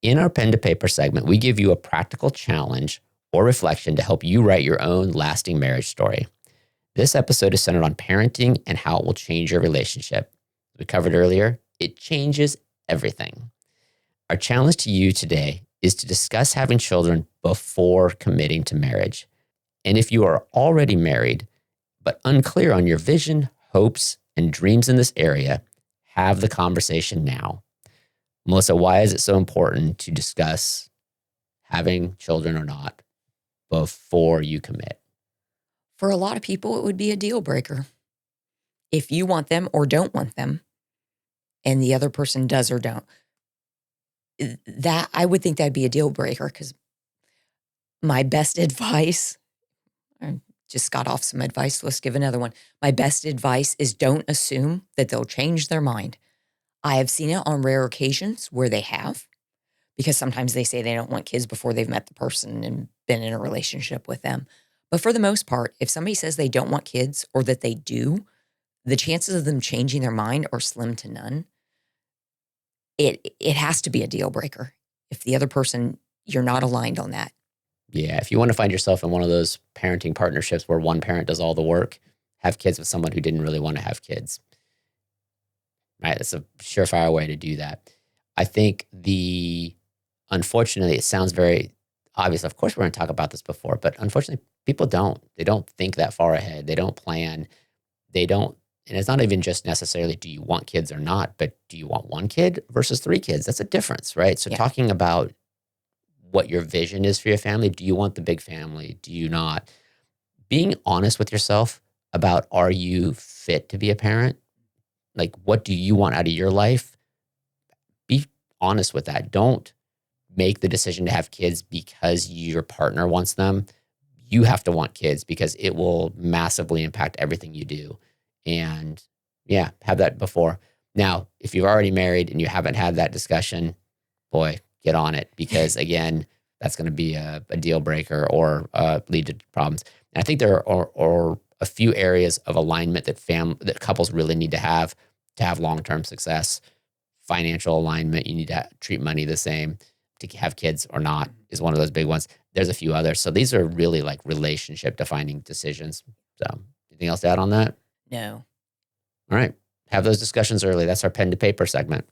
In our pen to paper segment, we give you a practical challenge or reflection to help you write your own lasting marriage story. This episode is centered on parenting and how it will change your relationship. As we covered earlier, it changes everything. Our challenge to you today is to discuss having children before committing to marriage. And if you are already married, but unclear on your vision, hopes, and dreams in this area, have the conversation now. Melissa, why is it so important to discuss having children or not before you commit? For a lot of people, it would be a deal breaker. If you want them or don't want them, and the other person does or don't, that I would think that'd be a deal breaker, because my best advice, I just got off some advice, let's give another one. My best advice is don't assume that they'll change their mind. I have seen it on rare occasions where they have, because sometimes they say they don't want kids before they've met the person and been in a relationship with them. But for the most part, if somebody says they don't want kids or that they do, the chances of them changing their mind are slim to none. It has to be a deal breaker. If the other person, you're not aligned on that. Yeah, if you want to find yourself in one of those parenting partnerships where one parent does all the work, have kids with someone who didn't really want to have kids. Right? That's a surefire way to do that. I think unfortunately, it sounds very obvious. Of course, we're going to talk about this before, but unfortunately, people don't. They don't think that far ahead. They don't plan. They don't. And it's not even just necessarily, do you want kids or not, but do you want one kid versus 3 kids? That's a difference, right? So talking about what your vision is for your family. Do you want the big family? Do you not? Being honest with yourself about, are you fit to be a parent? Like, what do you want out of your life? Be honest with that. Don't make the decision to have kids because your partner wants them. You have to want kids because it will massively impact everything you do. And yeah, have that before. Now, if you're already married and you haven't had that discussion, boy, get on it, because again, that's going to be a deal breaker or lead to problems. And I think there are a few areas of alignment that couples really need to have long-term success. Financial alignment, you need to treat money the same. To have kids or not is one of those big ones. There's a few others. So these are really like relationship defining decisions. So anything else to add on that? No. All right. Have those discussions early. That's our pen to paper segment.